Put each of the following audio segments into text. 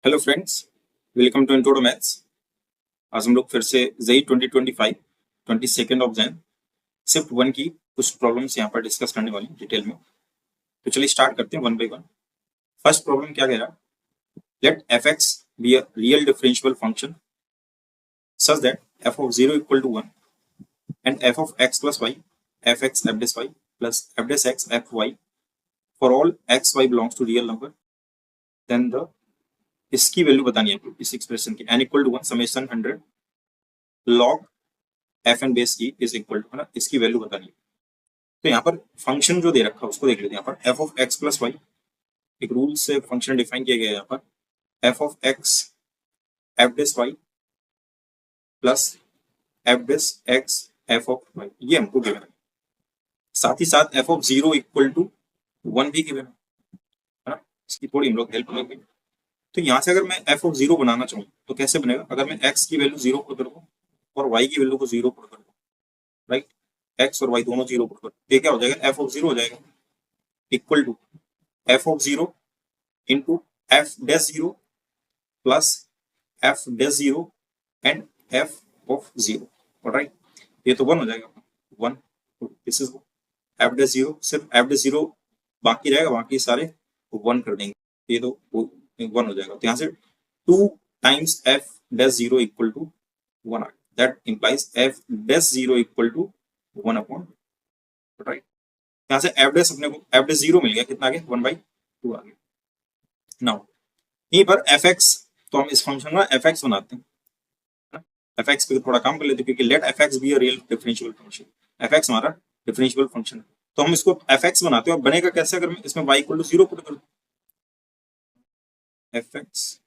Hello friends, welcome to intro to maths. आज हम लोग फिर से जेई 2025 22 ऑफ जैन शिफ्ट 1 की कुछ प्रॉब्लम्स यहाँ पर डिस्कस करने वाले हैं डिटेल में। तो चलिए स्टार्ट करते हैं one by one. First problem क्या कह रहा है? Let f x be a real differential function such that f of 0 equal to 1 and f of x plus y f x f dash y plus f dash x f y for all x y belongs to real number. Then the इसकी value बतानी है इस expression की n equal to 1 summation 100 log F n base e is equal to, है ना, इसकी value बतानी है। तो यहाँ पर फंक्शन जो दे रखा है उसको देख लेते हैं। यहाँ पर f of x plus y एक रूल से फंक्शन डिफाइन किया गया है। यहाँ पर f of x f dash y plus f dash x f of y, ये हमको गिवन है। साथ ही साथ एफ ऑफ 0 इक्वल टू 1 भी गिवन है ना, इसकी थोड़ी हम लोग हेल्प लेंगे। तो यहाँ से अगर मैं एफ ऑफ 0 बनाना चाहूँ तो कैसे बनेगा? अगर मैं एक्स की वैल्यू 0 पुट कर दूँ और वाई की वैल्यू को 0 पुट कर दूँ, राइट, एक्स और वाई दोनों 0 पुट कर, ये क्या हो जाएगा? एफ ऑफ 0 हो जाएगा equal to f of 0 into f dash 0 plus f dash 0 and f of 0, right. ये तो 1 हो जाएगा, 1। दिस इज एफ डैश 0, सिर्फ एफ डैश 0 बाकी रहेगा, बाकी सारे 1 कर देंगे, ये तो 1 हो जाएगा। तो यहाँ से 2 times f dash 0 equal to 1 आ गया। That implies f dash 0 equal to 1 upon, right. यहाँ से एफ डैश अपने को एफ डैश 0 मिल गया, कितना आ गया? 1/2 आ गया। नाउ यहीं पर एफ एक्स, तो हम इस फंक्शन का एफ एक्स बनाते हैं। एफ एक्स पे थोड़ा काम कर लेते हैं, क्योंकि let f x be a real differential function. F x हमारा डिफरेंशियल फंक्शन है, तो हम इसको एफ एक्स बनाते हैं। और बनेगा कैसे? अगर मैं इसमें y इक्वल टू 0 पुट कर दूं, एफ एक्स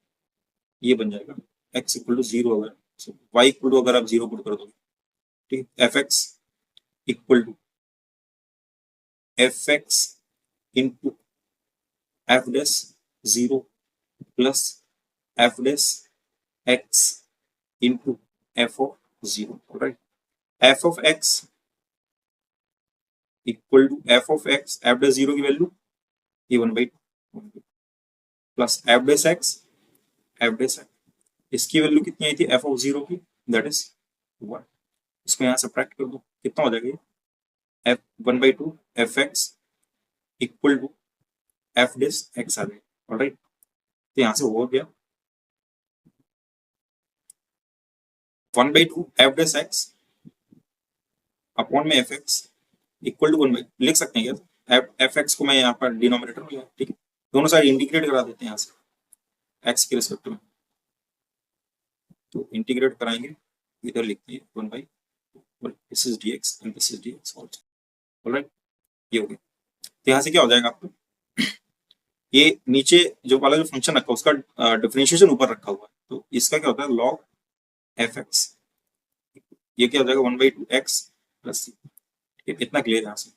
ये बन जाएगा x इक्वल टू 0, अगर y इक्वल टू अगर आप 0 पुट कर दोगे, ठीक, f x equal to f x into f dash 0 plus f dash x into f of 0, right. F of x equal to f of x f dash 0 की value ये 1/2 plus f dash x f dash x, इसकी value कितनी आई थी f of 0 की? That is 1। इसको यहाँ subtract कर दो, कितना हो जाएगा? F 1/2 f x equal to F dash x आ जाएगा, राइट। तो यहाँ से हो गया 1/2 एफ डैश एक्स अपॉन में एफ एक्स इक्वल टू 1/, लिख सकते हैं क्या? एफ एक्स को मैं यहाँ पर डिनोमिनेटर में, ठीक है, दोनों साइड इंटीग्रेट करा देते हैं यहाँ से एक्स के रिस्पेक्ट में। तो इंटीग्रेट कराएंगे, इधर लिखते हैं 1/, this is dx and this is dx also, alright. ये हो गया। तो यहाँ से क्या हो जाएगा आपको? ये नीचे जो वाला जो फंक्शन रखा है उसका डिफरेंशिएशन ऊपर रखा हुआ है, तो इसका क्या होता है? लॉग एफ एक्स, ये क्या हो जाएगा? 1/2 एक्स प्लस सी। इतना क्लियर है यहाँ से।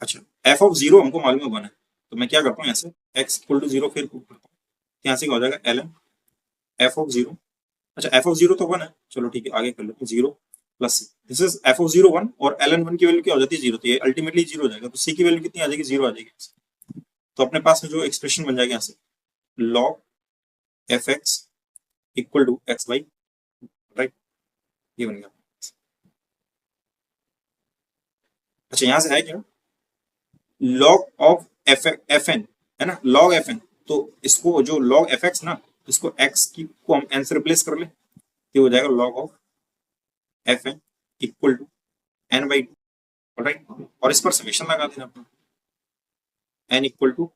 अच्छा, एफ ऑफ 0 हमको मालूम है 1 है, तो मैं क्या करता हूँ यहाँ से एक्स इक्वल टू 0 फिर पुट करता हूँ। यहाँ से क्या हो जाएगा? एल एन एफ ऑफ 0, अच्छा एफ ऑफ 0 तो 1 है, चलो ठीक है, आगे कर लेते हैं 0 plus this is F of 0 1 और एल एन 1 की वैल्यू क्या हो जाती है? 0, तो ये अल्टीमेटली 0 हो जाएगा। तो सी की वैल्यू कितनी आ जाएगी? 0 आ जाएगी। तो अपने पास में जो एक्सप्रेशन बन जाएगा यहाँ से log f x equal to x y, right, ये बन गया। अच्छा यहाँ से है क्या? लॉग ऑफ एफ एन, है ना, लॉग एफ एन। तो इसको जो लॉग एफ एक्स ना, इसको एक्स की को हम एन से रिप्लेस कर ले, ये हो जाएगा log of f n equal to n/2, right. और इस पर समेशन लगा देना अपना, n इक्वल टू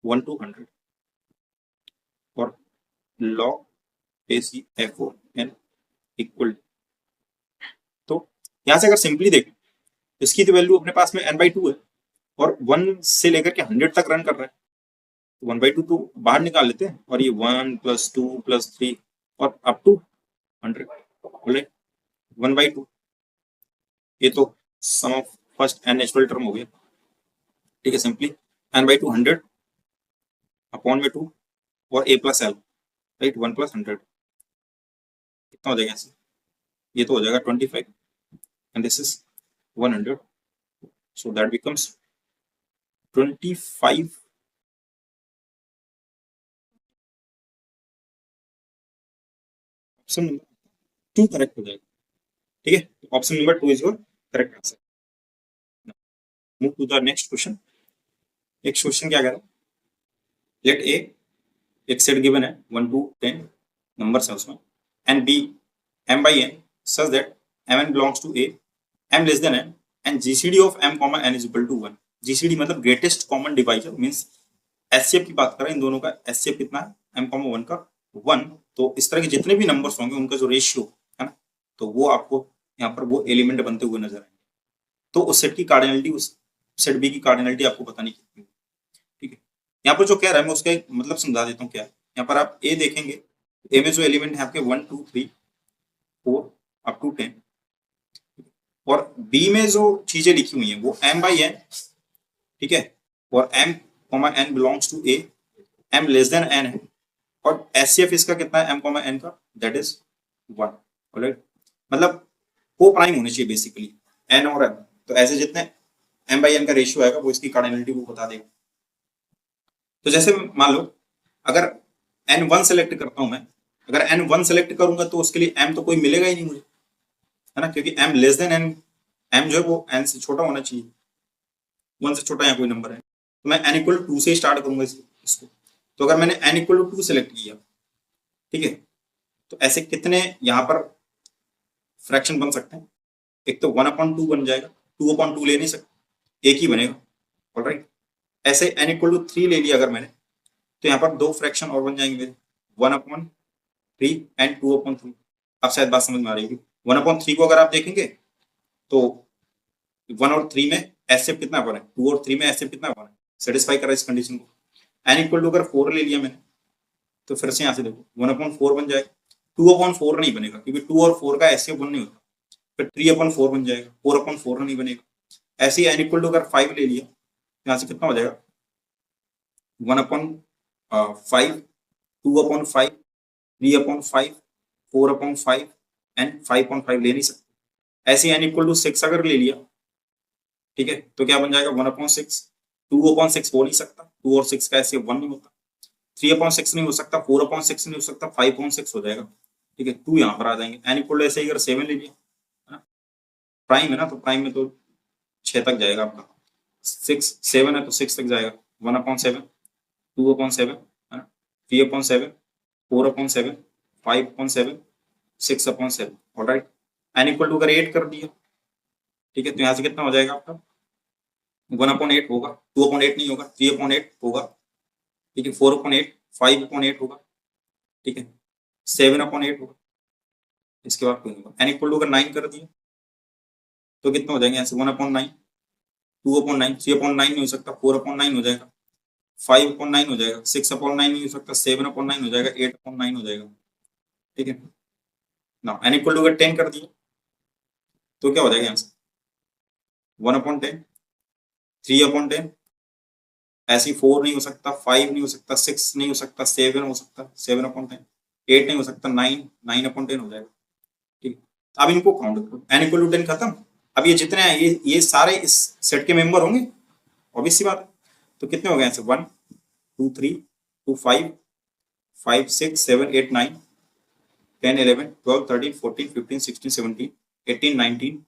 1 to 100 और लॉग बेसी एफ ओ एन इक्वल, तो यहां से अगर सिंपली देखें इसकी तो वैल्यू अपने पास में n/2 है और 1 से लेकर के 100 तक रन कर रहा है, तो 1/2 तो बाहर निकाल लेते हैं और ये 1 + 2 + 3 और अप टू 100, बोले 1/2, ये तो sum of first and natural term हो गया, ठीक है। सिंपली n/2 100 अपॉन में 2 और a + l, राइट, 1 + 100 कितना हो जाएगा ऐसे? ये तो हो जाएगा 25 and this is 100, so that becomes 25 option number 2 correct हो जाएगा। ठीक है, option number 2 is your correct answer. Move to the next question. Next question क्या कह रहा है, लेट ए एक सेट गिवन है 1 to 10 नंबर्स है उसमें, and B m by n such that mn belongs to a, m less than n, and gcd of m comma n is equal to 1। gcd मतलब greatest common divisor, means HCF की बात करें इन दोनों का, HCF कितना है m comma 1 का 1। तो इस तरह के जितने भी नंबर्स होंगे उनका जो रेशियो है ना, तो वो आपको यहाँ पर वो एलिमेंट बनते हुए नजर आएंगे। तो उस सेट की कार्डिनलिटी, उस सेट बी की कार्डिनलिटी आपको बतानी कितनी है। ठीक है, यहाँ पर जो कह रहा है मैं उसका एक मतलब समझा देता हूँ क्या है। यहाँ पर आप ए देखेंगे, ए में जो एलिमेंट है आपके 1 2 3 4 अप टू 10, और बी में जो चीजें लिखी हुई हैं वो m by n, ठीक है, और m n belongs to a, m less than n है, और एचसीएफ इसका कितना है m n का, दैट इज 1। ऑलराइट, मतलब को प्राइम होने चाहिए बेसिकली n और m, तो ऐसे जितने m by n का रेशियो आएगा वो इसकी कार्डिनलिटी वो बता देगा। तो जैसे मान लो अगर n1 सेलेक्ट करता हूं मैं, अगर n1 सेलेक्ट करूंगा तो उसके लिए m तो कोई मिलेगा ही नहीं मुझे, है ना, क्योंकि m less than n, m जो है वो n से छोटा होना चाहिए, 1 से छोटा यहाँ कोई नंबर है, तो मैं n इक्वल 2 से स्टार्ट करूंगा इसको। तो अगर मैंने n इक्वल 2 सेलेक्ट किया, ठीक है, तो ऐसे कितने यहाँ पर फ्रैक्शन बन सकते हैं, एक तो 1/2 बन जाएगा, 2/2 ले नहीं सकते, एक ही बनेगा। ऑलराइट, ऐसे n इक्वल 3 ले लिया अगर मैंने, तो यहाँ पर 2 फ्रैक्शन और बन जाएंगे मेरे, 1/3 एंड 2/3। अब शायद बात समझ में आ रही है। 1/3 को अगर आप देखेंगे तो 1 और 3 में एचसीएफ कितना बना है, 2 और 3 में एचसीएफ कितना बना है, सेटिस्फाई कर रहा है इस कंडीशन को। n इक्वल टू अगर 4 ले लिया मैंने, तो फिर से यहाँ से देखो 1/4 बन जाएगा, 2/4 नहीं बनेगा क्योंकि 2 और 4 का एचसीएफ 1 नहीं होता, फिर 3/4 बन जाएगा, 4/4 नहीं बनेगा। ऐसे ही n इक्वल टू अगर 5 ले लिया, यहाँ से कितना हो जाएगा 1/5, 2/5, 3/5, 4/5 एंड 5/5 ले नहीं सकते। ऐसे n इक्वल टू 6 अगर ले लिया, ठीक है, तो क्या बन जाएगा 1/6, 2/6 हो नहीं सकता, 2 और 6 का ऐसे 1 नहीं होता, 3/6 नहीं हो सकता, 4/6 नहीं हो सकता, 5/6 हो जाएगा। ठीक है, 2 यहाँ पर आ जाएंगे। n इक्वल टू ऐसे ही अगर 7 ले लिया, है ना, प्राइम है ना, तो प्राइम में तो 6 तक जाएगा आपका, 6 7 है तो 6 तक जाएगा, 1/7, 2/7, है ना, 3/7, 4/7, 5/7, 6/7। ऑलराइट, n इक्वल टू अगर 8 कर दिया, ठीक है, तो यहाँ से कितना हो जाएगा आपका 1/8 होगा, 2/8 नहीं होगा, 3/8 होगा, ठीक है, 4/8, 5/8 होगा, ठीक है, 7/8 होगा, इसके बाद कोई नहीं होगा। n इक्वल टू अगर 9 कर दिया तो कितना हो जाएंगे यहाँ से 1/9, 2/9, 3/9 नहीं हो सकता, 4/9 हो जाएगा, 5/9 हो जाएगा, 6/9 नहीं हो सकता, 7/9 हो जाएगा, 8/9 हो जाएगा। ठीक है ना, n इक्वल टू अगर 10 कर दिया तो क्या हो जाएगा यहाँ से 1/10, 3/10, ऐसे 4 नहीं हो सकता, 5 नहीं हो सकता, 6 नहीं हो सकता, 7 हो सकता, 7/10, 8 नहीं हो सकता, 9/10 हो जाएगा। ठीक है, अब इनको काउंट करो, n इक्वल टू 10 खत्म। अब ये जितने हैं ये सारे इस सेट के मेंबर होंगे, ऑब्वियस सी बात है। तो कितने हो गए ऐसे 1 2 3 2 5 5 6 7 8 9 10 11 12 13 14 15 16 17 18 19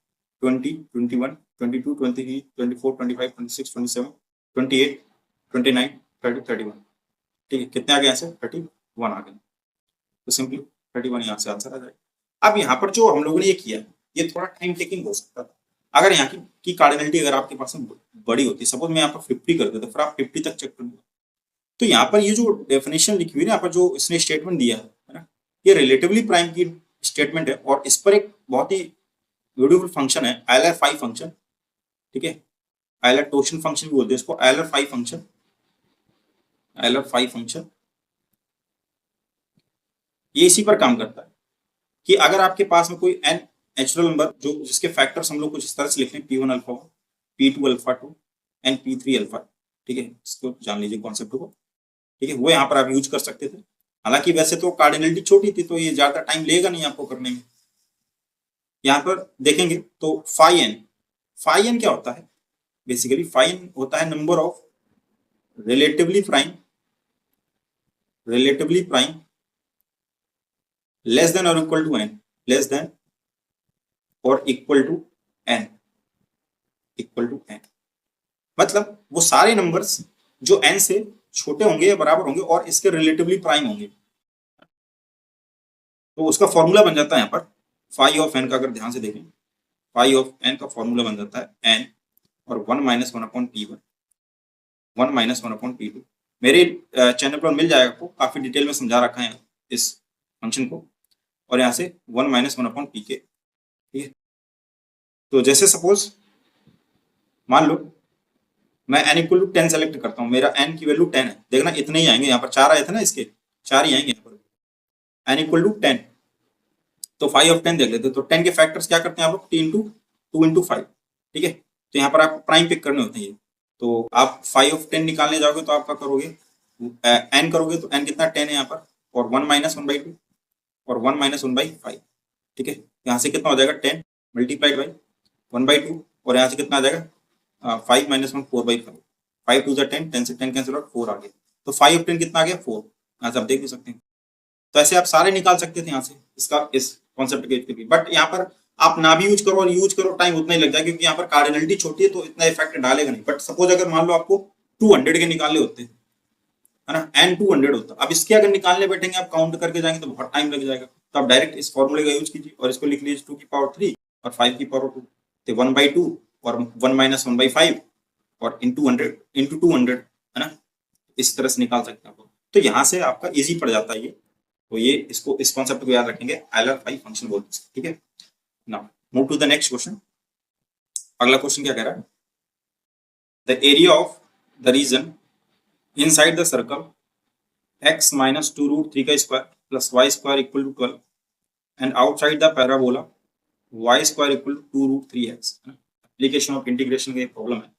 20 21 22 23 24 25 26 27 28 29 30 31। ठीक है, कितने आ गए ऐसे 31 आ गए, तो सिंपली 31 यहाँ से आंसर आ जाएगा। अब यहाँ पर जो हम लोगों ने ये किया ये थोड़ा टाइम टेकिंग हो सकता था, अगर यहाँ की कार्डिनलिटी अगर आपके पास बड़ी होती, सपोज मैं यहाँ पर 50 कर देता, फिर आप 50 तक चेक करूंगा, तो यहाँ पर ये जो डेफिनेशन लिखी हुई है यहाँ पर जो इसने स्टेटमेंट दिया है ना, ये रिलेटिवली प्राइम की स्टेटमेंट है, और इस पर एक बहुत ही ब्यूटीफुल फंक्शन है आयलर फाई फंक्शन। ठीक है, आयलर टोशन फंक्शन भी बोलते हैं इसको, Euler phi function, Euler phi function ये इसी पर काम करता है कि अगर आपके पास में कोई एन नेचुरल नंबर जो जिसके फैक्टर्स हम लोग कुछ इस तरह से लिख लें, P1 alpha 1, P2 alpha 2 and P3 alpha, ठीक है, इसको जान लीजिए कॉन्सेप्ट को। ठीक है, वो यहाँ पर आप यूज कर सकते थे, हालांकि वैसे तो कार्डिनलिटी छोटी थी तो ये ज्यादा टाइम लेगा नहीं आपको करने में। यहाँ पर देखेंगे तो फाई एन क्या होता है, बेसिकली फाई एन होता है number of relatively prime less than और equal to n, less than और equal to n, equal to n, मतलब वो सारे नंबर्स जो एन से छोटे होंगे या बराबर होंगे और इसके रिलेटिवली प्राइम होंगे, तो उसका फॉर्मूला बन जाता है यहाँ पर फाई ऑफ एन का। अगर ध्यान से देखें, फाई ऑफ एन का फॉर्मूला बन जाता है एन और 1 minus 1 upon P1, 1 minus 1 upon P2। मेरे चैनल पर मिल जाएगा, आपको काफी डिटेल में समझा रखा है इस फंक्शन को, और यहाँ से 1 माइनस 1 अपॉन Pk, ठीक है। तो जैसे सपोज मान लो मैं n इक्वल टू 10 सेलेक्ट करता हूँ, मेरा n की वैल्यू 10 है, देखना इतने ही आएंगे, यहाँ पर 4 आए थे ना, इसके 4 ही आएंगे यहाँ पर, n इक्वल टू 10। तो 5 ऑफ 10 देख लेते, तो 10 के फैक्टर्स क्या करते हैं आप लोग, 2 इंटू 5, ठीक है। तो यहाँ पर आपको प्राइम पिक करने होते हैं ये, तो आप 5 ऑफ 10 निकालने जाओगे तो आपका करोगे n करोगे तो n कितना 10 है यहाँ पर, और 1 माइनस 1 बाई 2 और 1 माइनस 1 बाई 5, ठीक है। यहाँ से कितना हो जाएगा 10 मल्टीप्लाइड बाई 1 बाई 2, और यहाँ से कितना आ जाएगा 5 माइनस 1 4 बाई 5, 5 टू 10, 10 से 10 कैंसिल आउट, 4 आ गया। तो 5 ऑफ 10 कितना आ गया 4, यहाँ से आप देख भी सकते हैं। तो ऐसे आप सारे निकाल सकते थे यहाँ से इसका, इस कॉन्सेप्ट के भी, बट यहाँ पर आप ना भी यूज करो और यूज करो टाइम उतना ही लग जाएगा, क्योंकि यहाँ पर कार्डिनलिटी छोटी है तो इतना इफेक्ट डालेगा नहीं। बट सपोज अगर मान लो आपको 200 के निकालने होते हैं, है ना, एन 200 होता, अब इसके अगर निकालने बैठेंगे आप काउंट करके जाएंगे तो बहुत टाइम लग जाएगा। तो आप डायरेक्ट इस फॉर्मूले का यूज कीजिए और इसको लिख लीजिए 2 की पावर 3 और 5 की पावर 2, तो 1 बाई 2 और 1 माइनस 1 बाई 5 और इंटू 100 इंटू 200, है ना, इस तरह से निकाल सकते हैं आप। तो यहाँ से आपका इजी पड़ जाता है ये। तो ये इसको, इस कॉन्सेप्ट को याद रखेंगे, LR5 फंक्शन बोलते हैं, ठीक है। Now move to the next question. अगला क्वेश्चन क्या कह रहा है, the area of the region inside the circle x minus 2 root 3 का square plus y square equal to 12 and outside the parabola y square equal to 2 root 3x। Application of integration का problem है।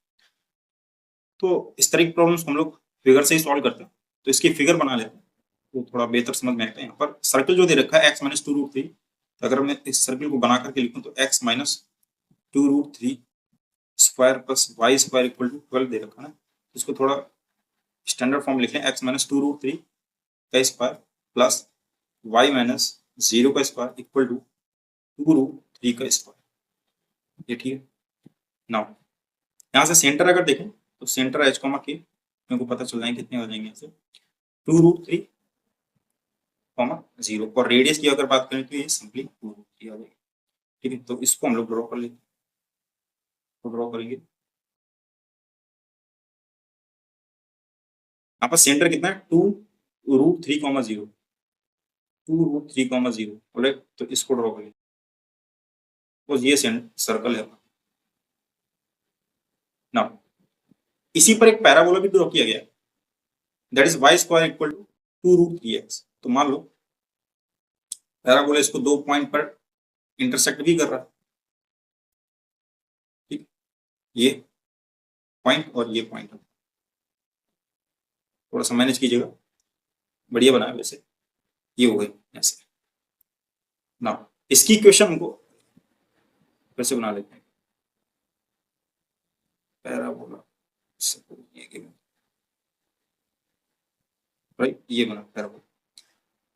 तो इस तरह की problems हम लोग figure से ही सॉल्व करते हैं, तो इसकी फिगर बना लेते हैं तो थोड़ा बेहतर समझ में आता है। यहाँ पर सर्कल जो दे रखा है x माइनस 2 रूट 3, अगर मैं इस सर्कल को बना करके लिखूं तो x minus 2 root 3 square plus y square equal to 12 दे रखा है ना, इसको थोड़ा स्टैंडर्ड फॉर्म लिख लें, x माइनस 2 रूट 3 का स्क्वायर प्लस वाई माइनस 0 का स्क्वायर इक्वल टू 2 रूट 3 का स्क्वायर, ये ठीक है। नाउ यहाँ से सेंटर अगर देखें तो सेंटर एच कॉमा के मेरे को पता चल जाएंगे कितने हो जाएंगे, यहाँ से 2 रूट 3 कॉमा 0, और रेडियस की अगर बात करें तो ये सिंपली 2 रूट 3 आ जाएगी, ठीक है। तो इसको हम लोग ड्रॉ कर लेते हैं, तो ड्रॉ करेंगे यहाँ पर सेंटर कितना है 2 root 3 comma 0, 2 root 3 comma 0, right. तो इसको ड्रॉ करेंगे, तो ये सर्कल है। नाउ इसी पर एक पैराबोला भी ड्रॉ किया गया, that is y square equal to 2 root 3x। तो मान लो पैराबोला इसको 2 पॉइंट पर इंटरसेक्ट भी कर रहा है, ठीक, ये पॉइंट और ये पॉइंट, थोड़ा सा मैनेज कीजिएगा, बढ़िया बना है वैसे, ये हो गई ऐसे। ना इसकी इक्वेशन को कैसे बना लेते हैं, पैराबोला राइट, ये बना पैराबोला।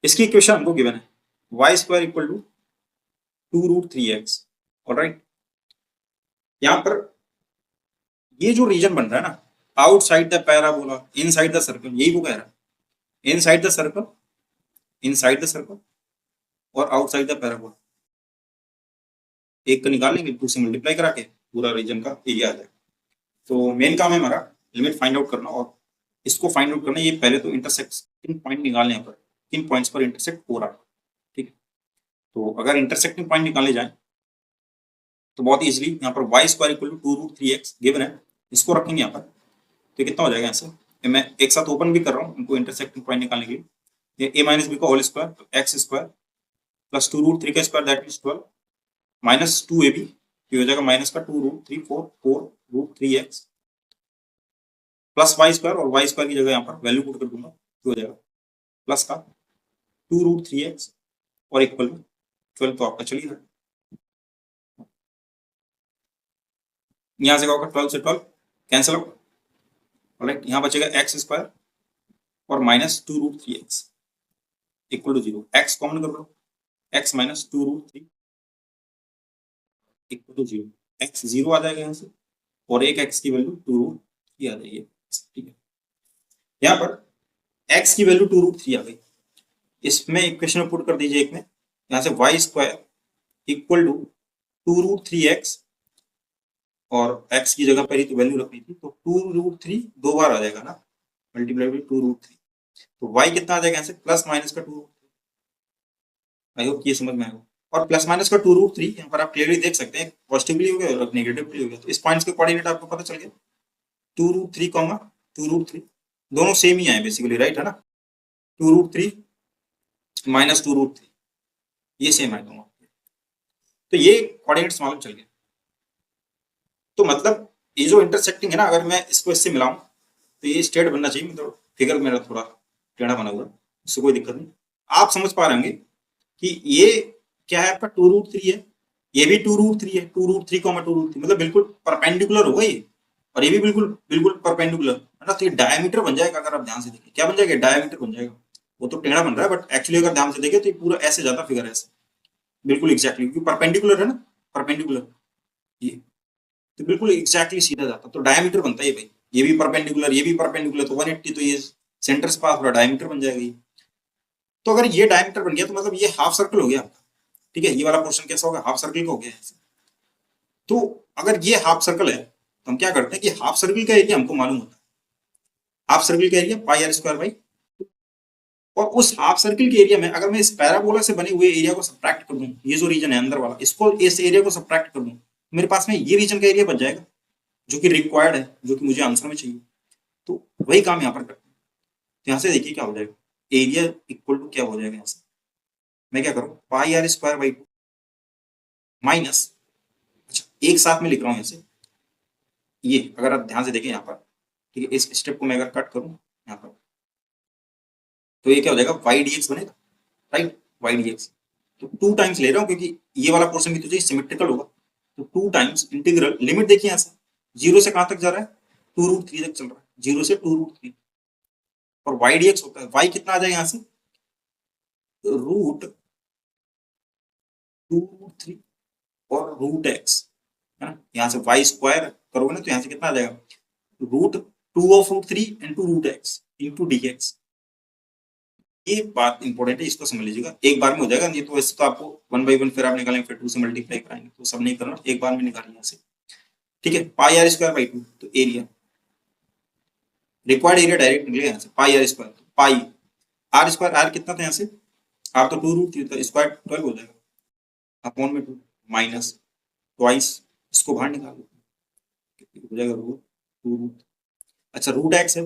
इसकी इक्वेशन हमको गिवन है y square equal to 2 root 3x, alright. यहाँ पर ये जो रीजन बन रहा है ना, outside the parabola inside the circle, यही वो कह रहा है, inside the circle, inside the circle और आउटसाइड द पैराबोला, एक को निकाल लेंगे 2 से मल्टीप्लाई करा के पूरा रीजन का एरिया आ जाएगा। तो मेन काम है हमारा लिमिट फाइंड आउट करना, और इसको फाइंड आउट करना, ये पहले तो इंटरसेक्टिंग पॉइंट निकालने पर, किन पॉइंट्स पर इंटरसेक्ट हो रहा है, ठीक है। तो अगर इंटरसेक्टिंग पॉइंट निकाले जाए तो बहुत इजीली यहाँ पर y square equal to 2 root 3x given है, इसको रखेंगे यहाँ पर, तो कितना हो जाएगा यहाँ से, मैं एक साथ ओपन भी कर रहा हूँ उनको इंटरसेक्टिंग पॉइंट निकालने के लिए, ये a माइनस बी का होल स्क्वायर, तो एक्स स्क्वायर प्लस 2 रूट 3 का square that is 12 minus 2ab, ये हो जाएगा माइनस का 2 root 3 4 root 3x plus y square, और वाई स्क्वायर की जगह यहाँ पर वैल्यू पुट कर दूंगा, तो हो जाएगा प्लस का 2 रूट 3x और इक्वल में 12, तो आपका चलिए यहाँ से क्या होगा 12 से 12 कैंसिल आउट, राइट। यहाँ बचेगा एक्स स्क्वायर और minus 2 root 3x equal to 0, x common कर लो x minus 2√3 equal to 0। x 0 आ जाएगा यहाँ से और एक x की वैल्यू 2√3 आ जाएगी। ठीक है, यहाँ पर x की वैल्यू 2√3 आ गई, इसमें इक्वेशन में पुट कर दीजिए एक में, यहाँ से Y square equal to 2√3x और x की जगह पर ही तो वैल्यू रखनी थी, तो 2√3 दो बार आ जाएगा ना, मल्टीप्लाई बाई 2√3, तो y कितना आ जाएगा यहाँ से प्लस माइनस का 2√3। आई होप ये समझ में आएगा। और प्लस माइनस का 2√3 यहाँ पर आप क्लियरली देख सकते हैं, पॉजिटिवली हो गया और नेगेटिवली हो गया, तो इस पॉइंट्स के कोऑर्डिनेट आपको पता चल गया, 2√3 कॉमा 2√3 दोनों सेम ही आए बेसिकली, राइट है ना, 2√3 माइनस 2√3 ये सेम आए दोनों, तो ये कोऑर्डिनेट्स मालूम चल गए। तो मतलब ये जो इंटरसेक्टिंग है ना, अगर मैं इसको इससे मिलाऊं तो ये स्ट्रेट बनना चाहिए, मतलब फिगर मेरा थोड़ा टेढ़ा बना हुआ है, इससे कोई दिक्कत नहीं। आप समझ पा रहे होंगे कि ये क्या है आपका 2√3 है, ये भी 2√3 है, 2√3 कॉमा 2√3 मतलब बिल्कुल परपेंडिकुलर होगा ये, और ये भी बिल्कुल बिल्कुल परपेंडिकुलर है ना, तो ये डायमीटर बन जाएगा। अगर आप ध्यान से देखें क्या बन जाएगा, डायमीटर बन जाएगा। वो तो टेढ़ा बन रहा है बट एक्चुअली अगर ध्यान से देखें तो ये पूरा ऐसे जाता फिगर ऐसे, बिल्कुल एग्जैक्टली, क्योंकि परपेंडिकुलर है ना, परपेंडिकुलर ये तो बिल्कुल एग्जैक्टली सीधा जाता, तो डायमीटर बनता है भाई, ये भी परपेंडिकुलर ये भी परपेंडिकुलर, तो 180, तो ये सेंटर से पास पूरा डायमीटर बन जाएगा ये। तो अगर ये डायमीटर बन गया तो मतलब ये हाफ सर्कल हो गया आपका। ठीक है, ये वाला पोर्शन कैसा होगा, हाफ सर्कल का हो गया ऐसे। तो अगर ये हाफ सर्कल है तो हम क्या करते हैं कि हाफ सर्कल का एरिया हमको मालूम होता है, हाफ सर्कल का area pi r square by, और उस हाफ सर्कल के एरिया में अगर मैं इस पैराबोला से बने हुए एरिया को सब्ट्रैक्ट कर दूं, ये जो रीजन है अंदर वाला, इसको इस एरिया को सब्ट्रैक्ट कर दूं, मेरे पास में ये रीजन का एरिया बच जाएगा जो कि रिक्वायर्ड है, जो कि मुझे आंसर में चाहिए। तो वही काम यहाँ पर करते हैं। तो यहाँ से देखिए क्या हो जाएगा, एरिया इक्वल टू क्या हो जाएगा, यहाँ से मैं क्या करूँ, पाई आर स्क्वायर बाई 2 माइनस, अच्छा एक साथ में लिख रहा हूँ यहाँ से, ये अगर आप ध्यान से देखें यहाँ पर, ठीक है, इस स्टेप को मैं अगर कट करूँ यहाँ पर, तो ये क्या हो जाएगा, वाई डी एक्स बनेगा, राइट, वाई डी एक्स। तो 2 टाइम्स ले रहा हूँ क्योंकि ये वाला पोर्शन भी तो सिमेट्रिकल होगा, तो 2 टाइम्स इंटीग्रल, लिमिट देखिए यहाँ से 0 से कहां तक जा रहा है, 2√3 तक चल रहा है, 0 से 2√3, और वाई डी एक्स होता है, वाई कितना आ जाएगा यहाँ से, √2√3 और √x है ना, यहाँ से वाई स्क्वायर करोगे ना तो यहाँ से कितना आ जाएगा, √2 इंटू √x इंटू dx। ये बात इंपॉर्टेंट है, इसको समझ लीजिएगा, एक बार में हो जाएगा, नहीं तो वैसे तो आपको 1 बाई 1 फिर आप निकालेंगे, फिर 2 से मल्टीप्लाई कराएंगे, तो सब नहीं करना, एक बार में निकालिए यहाँ से। ठीक है, पाई आर स्क्वायर बाई 2, तो एरिया, रिक्वायर्ड एरिया डायरेक्ट निकलेगा यहाँ से, pi r square, pi r square, r कितना था यहाँ से, आर तो 2√3 था, स्क्वायर 12 हो जाएगा, अपॉन में 2 माइनस ट्वाइस, इसको बाहर निकाल दो हो जाएगा √2, अच्छा √x है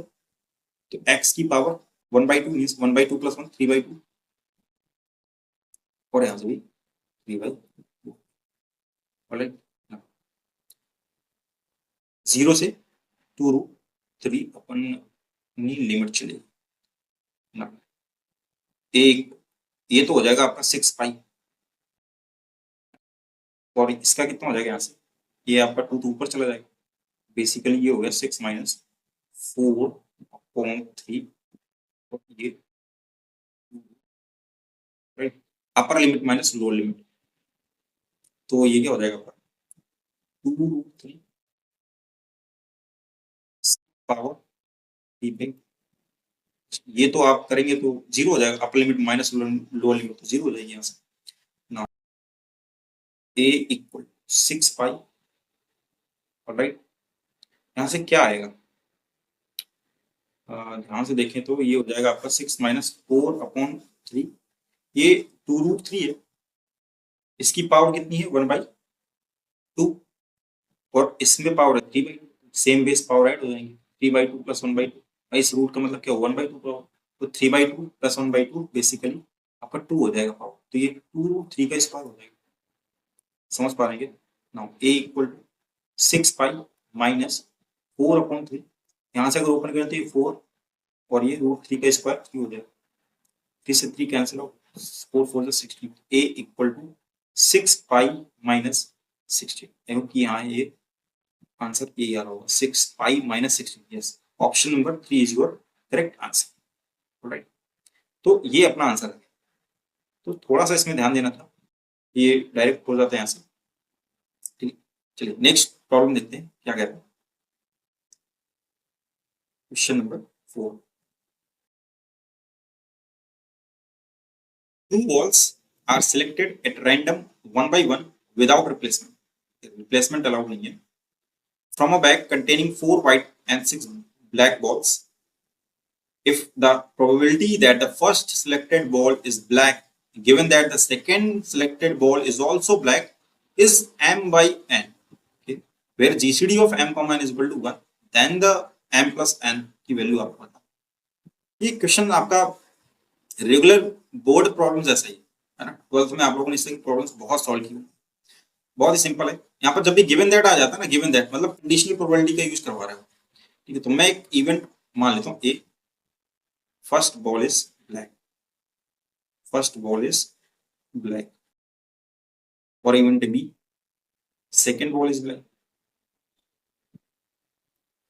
तो x की पावर 1/2 मींस 1/2 + 1 3/2, और यहाँ से भी 3/2, ऑलराइट, 0 से 2√3 अपन लिमिट चलेगी ना, एक ये तो हो जाएगा आपका 6 पाई, और इसका कितना हो जाएगा यहाँ से, ये आपका 2 तो ऊपर चला जाएगा, बेसिकली ये हो गया 6 माइनस 4/3, और ये right, upper limit minus lower limit, तो ये क्या हो जाएगा आपका 2√3 पावर 3, ये तो आप करेंगे तो 0 हो जाएगा, upper limit minus lower limit तो 0 हो जाएगी यहाँ से ना, a इक्वल 6 पाई, ऑलराइट, यहाँ से क्या आएगा, ध्यान से देखें तो ये हो जाएगा आपका 6 माइनस 4/3, ये 2√3 है, इसकी पावर कितनी है 1/2, और इसमें पावर है 3/2, सेम बेस पावर ऐड हो जाएंगे, 3/2 + 1/2, इस रूट का मतलब क्या 1/2 पावर, तो 3/2 + 1/2 बेसिकली आपका 2 हो जाएगा पावर, तो ये 2√3 का स्क्वायर हो जाएगा, समझ पा रहे हैं now, a equal to 6 pi minus 4/3, यहाँ से अगर ओपन करें तो ये 4, और ये √3 का स्क्वायर 3 हो जाएगा, 3 से 3 cancel out, 4 4 16, a equal to 6 pi minus 16, देखो कि यहाँ ये आंसर ए आ रहा होगा, 6 pi minus 16, yes, option number 3 is your correct answer, right. तो ये अपना आंसर है, तो थोड़ा सा इसमें ध्यान देना था, ये डायरेक्ट हो जाता है यहाँ से। ठीक है, चलिए नेक्स्ट प्रॉब्लम देखते हैं क्या कह रहा है। Question number 4, two balls are selected at random one by one without replacement allowed नहीं है, from a bag containing 4 white and 6 black balls. If the probability that the first selected ball is black, given that the second selected ball is also black, is m by n, okay, where GCD of m comma n is equal to 1, then the m plus n की value आपको बताओ। ये question आपका regular board problem जैसा ही है ना, 12th में आप लोगों ने इससे प्रॉब्लम्स बहुत सॉल्व की, बहुत ही सिंपल है। यहाँ पर जब भी गिवन दैट आ जाता है ना, गिवन दैट मतलब कंडीशनल प्रोबेबिलिटी का यूज करवा रहे हो, ठीक है। तो मैं एक इवेंट मान लेता हूँ A, first ball is black, first ball is black, और event B, second ball is black,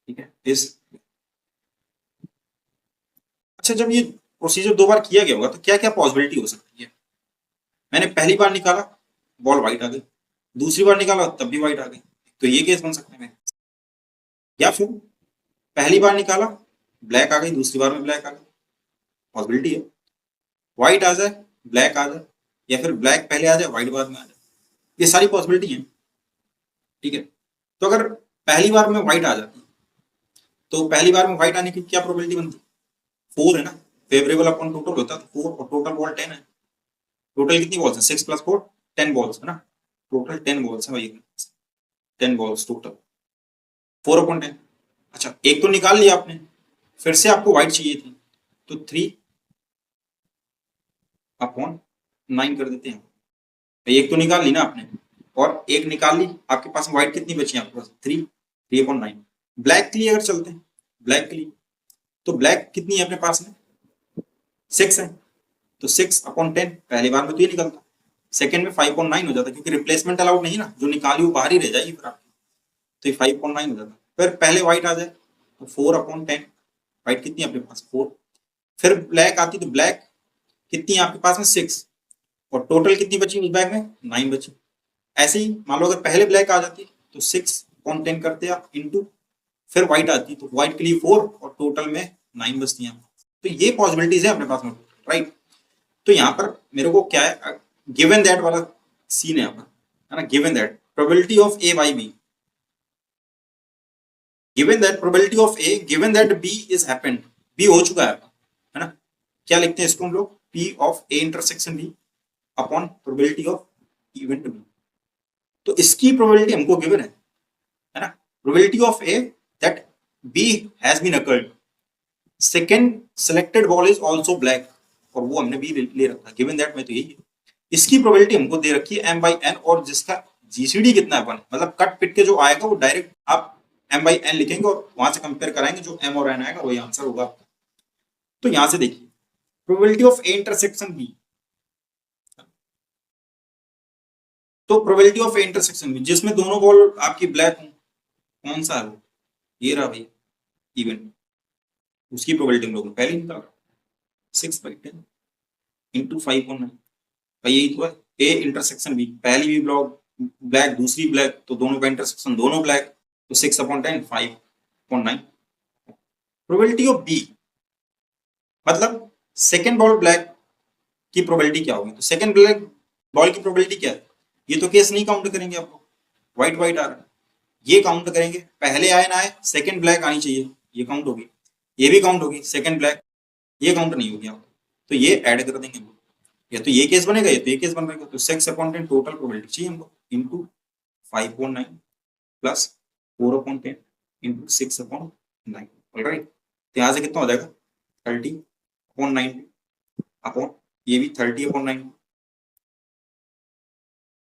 ठीक है, इज। अच्छा, जब ये प्रोसीजर 2 बार किया गया होगा तो क्या क्या पॉसिबिलिटी हो सकती है। मैंने पहली बार निकाला बॉल व्हाइट आ गई, दूसरी बार निकाला तब भी व्हाइट आ गई, तो ये केस बन सकते हैं। या फिर पहली बार निकाला ब्लैक आ गई, दूसरी बार में ब्लैक आ गई, पॉसिबिलिटी है। व्हाइट आ जाए ब्लैक आ जाए, या फिर ब्लैक पहले आ जाए व्हाइट बाद में आ जाए, ये सारी पॉसिबिलिटी है, ठीक है। तो अगर पहली बार में व्हाइट आ जाती तो पहली बार में व्हाइट आने की क्या प्रोबेबिलिटी बनती, 4 है ना, फेवरेबल अपॉन टोटल होता है तो 4, और टोटल बॉल 10 है। टोटल कितनी बॉल्स है, 6 + 4 10 बॉल्स है ना, टोटल 10 बॉल्स है भाई, 10 बॉल्स टोटल, 4/10। अच्छा, एक तो निकाल लिया आपने, फिर से आपको व्हाइट चाहिए थी तो 3/9 कर देते हैं। एक तो निकाल ली ना आपने और एक निकाल ली, आपके पास व्हाइट कितनी बची है आपके पास, 3/9। ब्लैक के लिए अगर चलते हैं, ब्लैक के लिए तो ब्लैक कितनी है अपने पास में, 6 है, तो 6/10 पहली बार में तो ये निकलता, सेकंड में 5/9 हो जाता, क्योंकि रिप्लेसमेंट अलाउड नहीं ना, जो निकाली वो बाहर ही रह जाएगी फिर आपकी, तो ये 5/9 हो जाता। फिर पहले व्हाइट आ जाए तो 4/10, व्हाइट कितनी है अपने पास 4, फिर ब्लैक आती तो ब्लैक कितनी है आपके पास में 6, और टोटल कितनी बची उस बैग में 9 बची। ऐसे ही मान लो अगर पहले ब्लैक आ जाती तो 6/10 करते आप इंटू, फिर व्हाइट आती तो व्हाइट के लिए 4 और टोटल में 9 बचती हैं। तो ये पॉसिबिलिटीज है अपने पास में, राइट। तो यहाँ पर मेरे को क्या है, गिवन दैट वाला सीन है यहाँ पर, है ना, given that probability of A by B, given that probability of A, given that B is happened, B हो चुका है ना, क्या लिखते हैं इसको हम लोग, P of A intersection B upon probability of event B. तो इसकी प्रोबेबिलिटी हमको गिवन है ना, probability of A that B has been occurred, second selected ball is also black, और वो हमने बी ले रखा, गिवन दैट में तो यही है। इसकी प्रोबेबिलिटी हमको दे रखी है m/n, और जिसका जीसीडी कितना है 1, मतलब कट पिट के जो आएगा वो डायरेक्ट आप m/n लिखेंगे और वहां से कंपेयर कराएंगे, जो m और n आएगा वही आंसर होगा आपका। तो यहां से देखिए probability of A intersection B, तो probability of A intersection B जिसमें दोनों बॉल आपकी ब्लैक हो, कौन सा है, ये रहा भाई इवेंट, उसकी प्रोबेबिलिटी हम लोग पहले निकाला 6/10 इंटू 5/9, यही तो है। ए इंटरसेक्शन बी, पहली भी ब्लैक दूसरी ब्लैक, तो दोनों का इंटरसेक्शन दोनों ब्लैक, तो 6/10 5/9। प्रोबेबिलिटी ऑफ बी मतलब सेकेंड बॉल ब्लैक की प्रोबेबिलिटी क्या होगी, तो सेकेंड ब्लैक बॉल की प्रोबेबिलिटी क्या है, ये तो केस नहीं काउंट करेंगे आप लोग, व्हाइट व्हाइट आ रहा है, ये काउंट करेंगे, पहले आए ना आए सेकेंड ब्लैक आनी चाहिए, ये काउंट होगी, ये भी काउंट होगी, सेकेंड ब्लैक ये काउंट नहीं होगी आप, तो ये ऐड कर देंगे, या तो ये केस बनेगा या तो ये केस बनेगा। तो 6/10 टोटल प्रोबेबिलिटी चाहिए हमको इंटू 5/9 प्लस 4/10 इंटू 6/9, ऑलराइट। तो यहाँ से कितना हो जाएगा 30/90 अपॉन ये भी 30/90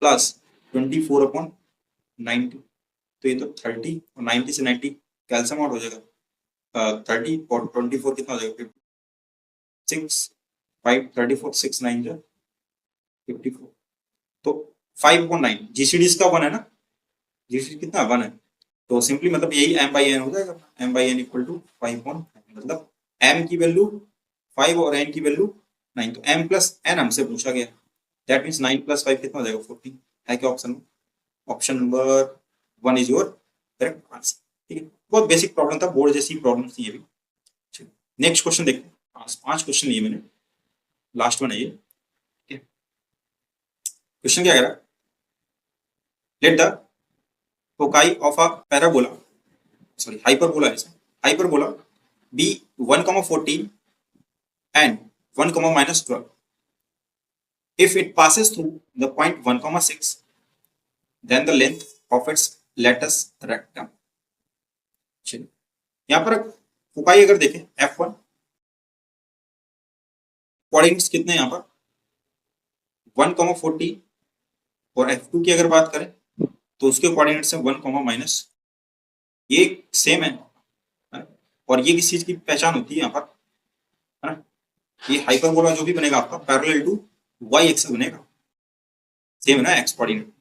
प्लस 24/90, तो ये तो 30 और 90 से 90 कैंसिल आउट हो जाएगा, 30 और 24 कितना हो जाएगा 6 5 34 6 9 जो 54, तो 5/9 जीसीडी इसका 1 है ना, जीसीडी कितना 1 है, तो सिंपली मतलब यही m/n हो जाएगा, m/n इक्वल टू 5/9, मतलब m की वैल्यू 5 और n की वैल्यू 9, तो m + n हमसे पूछा गया, दैट मीन्स 9 + 5 कितना हो जाएगा 14 है क्या ऑप्शन में? Option number 1 is your correct answer. ठीक है, बहुत बेसिक प्रॉब्लम था, बोर्ड जैसी प्रॉब्लम थी ये भी। नेक्स्ट क्वेश्चन देखते हैं। 5 क्वेश्चन लिए मैंने, लास्ट वन है ये। क्वेश्चन क्या कह रहा है? Let the foci of a parabola, sorry hyperbola है, hyperbola B 1,14 and 1,-12. If it passes through the point 1,6, then the length of its latus rectum. चलिए यहाँ पर फोकाई अगर देखें F1, कोऑर्डिनेट्स कितने हैं यहाँ पर 1,14, और F2 की अगर बात करें तो उसके कोऑर्डिनेट्स हैं 1, ये सेम है, और ये किस चीज की पहचान होती है यहाँ पर, है ना? ये हाइपरबोला जो भी बनेगा आपका पैरेलल टू वाई एक्सिस बनेगा, सेम है ना एक्स कोऑर्डिनेट।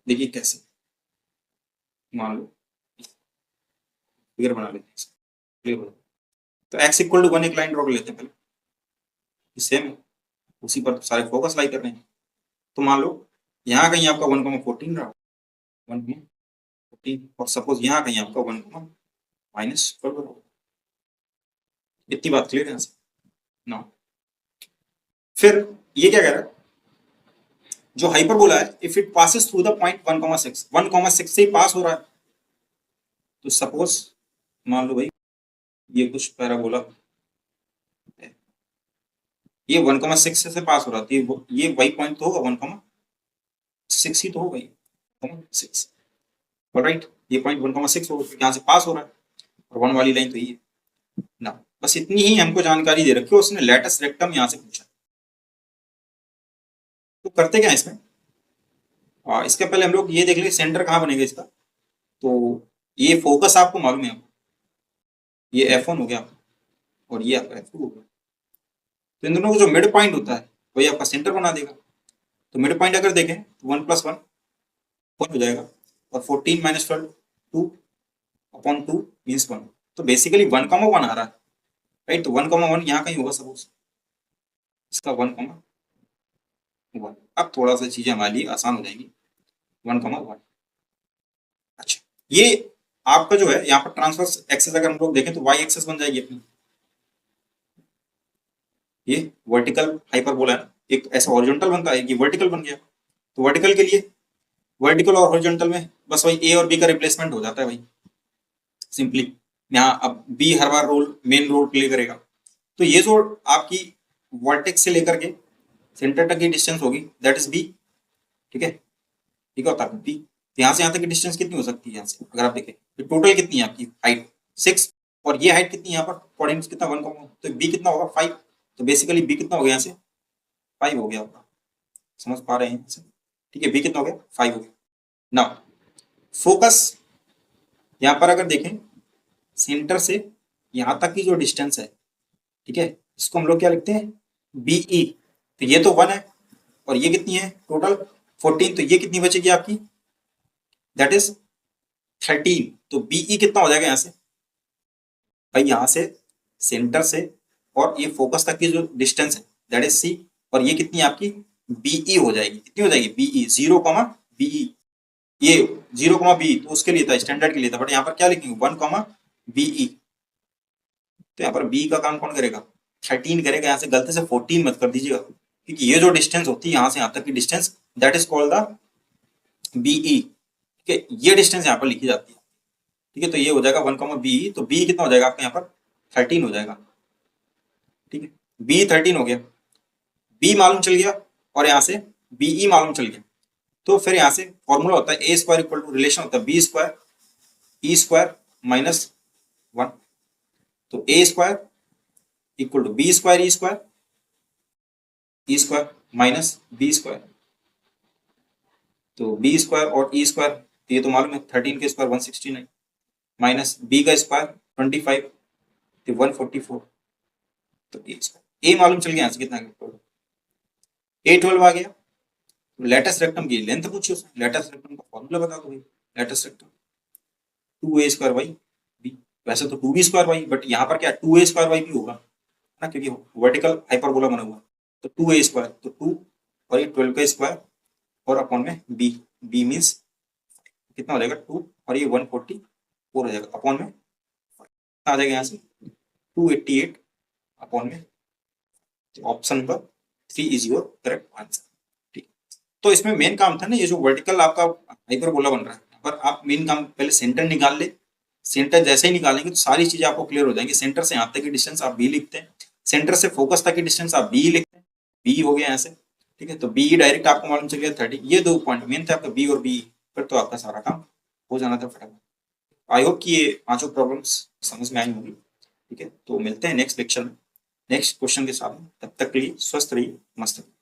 देखिए कैसे, मान लो फिगर बना लेते हैं, क्लियर हो। तो x इक्वल टू 1 एक लाइन ड्रॉ कर लेते हैं पहले, सेम है, उसी पर सारे फोकस लाई कर रहे हैं। तो मान लो यहाँ कहीं आपका 1,14 रहा, 1,14, और सपोज यहाँ कहीं आपका 1,-12 रहा। इतनी बात क्लियर है यहाँ से ना? फिर ये क्या कह रहा है, जो हाइपरबोला है if it passes through the point 1,6 से ही पास हो रहा है, तो सपोज मान लो भाई ये कुछ पैराबोला है, ये 1,6 से पास हो रहा है, ये वही पॉइंट तो होगा 1,6 ही तो होगा, 1,6 राइट, ये पॉइंट 1,6 होगा, यहाँ से पास हो रहा है, और 1 वाली लाइन तो ये ना। बस इतनी ही हमको जानकारी दे रखी है, उसने लेटस रेक्टम यहाँ से पूछा। तो करते क्या है इसमें, इसके पहले हम लोग ये देख लें सेंटर कहाँ बनेगा इसका। तो ये फोकस आपको मालूम है, ये F1 हो गया और ये आपका F2 हो गया, तो इन दोनों का जो मिड पॉइंट होता है वही आपका सेंटर बना देगा। तो मिड पॉइंट अगर देखें तो 1 + 1 4 हो जाएगा, और 14 - 12 2/2 मीन्स 1। तो बेसिकली 1,1 आ रहा है, राइट। तो 1,1 यहाँ कहीं होगा, सपोज इसका 1,1। अब थोड़ा सा चीजें हमारे लिए आसान हो जाएंगी, 1,1। अच्छा, ये आपका जो है यहाँ पर ट्रांसवर्स एक्सेस अगर हम लोग देखें तो वाई एक्सेस बन जाएगी अपनी, ये वर्टिकल हाइपरबोला है, एक ऐसा हॉरिजॉन्टल बनता है, ये वर्टिकल बन गया। तो वर्टिकल के लिए वर्टिकल और हॉरिजॉन्टल में बस वही ए और बी का रिप्लेसमेंट हो जाता है भाई, सिंपली। यहाँ अब बी हर बार मेन रोल प्ले करेगा। तो ये जो आपकी वर्टेक्स से लेकर के सेंटर तक की डिस्टेंस होगी दैट इज बी, ठीक है, ठीक है, होता है बी। यहाँ से यहाँ तक की डिस्टेंस कितनी हो सकती है, यहाँ से अगर आप देखें तो टोटल कितनी है आपकी हाइट 6, और ये हाइट कितनी है यहाँ पर कोऑर्डिनेट्स कितना 1, तो बी कितना होगा 5। तो बेसिकली बी कितना हो गया यहाँ से 5 हो गया आपका, समझ पा रहे हैं, ठीक है। बी कितना हो गया 5 हो गया ना। फोकस यहाँ पर अगर देखें सेंटर से यहाँ तक की जो डिस्टेंस है, ठीक है, इसको हम लोग क्या लिखते हैं बीई। तो ये तो 1 है, और ये कितनी है टोटल 14, तो ये कितनी बचेगी आपकी दैट इज 13। तो बीई कितना हो जाएगा यहाँ से भाई, यहाँ से सेंटर से और ये फोकस तक की जो डिस्टेंस है दैट इज सी, और ये कितनी आपकी बीई हो जाएगी, कितनी हो जाएगी बीई 0, बीई, ये 0, बी तो उसके लिए था, स्टैंडर्ड के लिए था, बट यहाँ पर क्या लिखेंगे 1, बीई। तो यहाँ पर बी का काम कौन करेगा 13 करेगा, यहाँ से गलती से 14 मत कर दीजिएगा, क्योंकि ये जो डिस्टेंस होती है यहाँ से यहाँ तक की distance that is called the BE, ठीक है। ये डिस्टेंस यहाँ पर लिखी जाती है, ठीक है। तो ये हो जाएगा 1, बी, तो बी कितना हो जाएगा आपका यहाँ पर 13 हो जाएगा, ठीक है। बी 13 हो गया, बी मालूम चल गया, और यहाँ से बीई मालूम चल गया। तो फिर यहाँ से फॉर्मूला होता है A square equal to relation होता है B square E square minus 1। तो A square equal to B square E square minus B square. तो बी स्क्वायर और ई स्क्वायर ये तो मालूम है, 13 के स्क्वायर 169 माइनस बी का स्क्वायर 25 तो 144। तो ए स्क्वायर, ए मालूम चल गया यहाँ से कितना A12 आ गया। लेटेस्ट रेक्टम की लेंथ पूछी उसने, लेटेस्ट रेक्टम का फॉर्मूला बता दो भाई, latus rectum 2a² by B, वैसे तो 2b² बाई, बट यहाँ पर क्या 2a² बाई बी होगा ना, क्योंकि वर्टिकल हाइपरबोला बना हुआ। तो 2a स्क्वायर, तो 2 और ये 12 का स्क्वायर और अपॉन में b, b मीन्स कितना हो जाएगा 2 और ये 144 हो जाएगा अपॉन में आ जाएगा यहाँ से 288 अपॉन में। Option number 3 is your correct answer. ठीक, तो इसमें मेन काम था ना, ये जो वर्टिकल आपका हाइपरबोला बन रहा है, पर आप मेन काम पहले सेंटर निकाल ले। सेंटर जैसे ही निकालेंगे तो सारी चीजें आपको क्लियर हो जाएंगी। सेंटर से यहाँ तक की डिस्टेंस आप बी लिखते हैं, सेंटर से फोकस तक की डिस्टेंस आप बी लिखते हैं, बी हो गया यहाँ से। ठीक है, तो बी डायरेक्ट आपको मालूम चल गया 30। ये दो पॉइंट मेन थे आपका, बी और बी, पर तो आपका सारा काम हो जाना था फटाफट। आई होप कि ये पांचों प्रॉब्लम्स समझ में आई होंगी। ठीक है, तो मिलते हैं नेक्स्ट लेक्चर में नेक्स्ट क्वेश्चन के साथ। तब तक के लिए स्वस्थ रहिए, मस्त रहिए।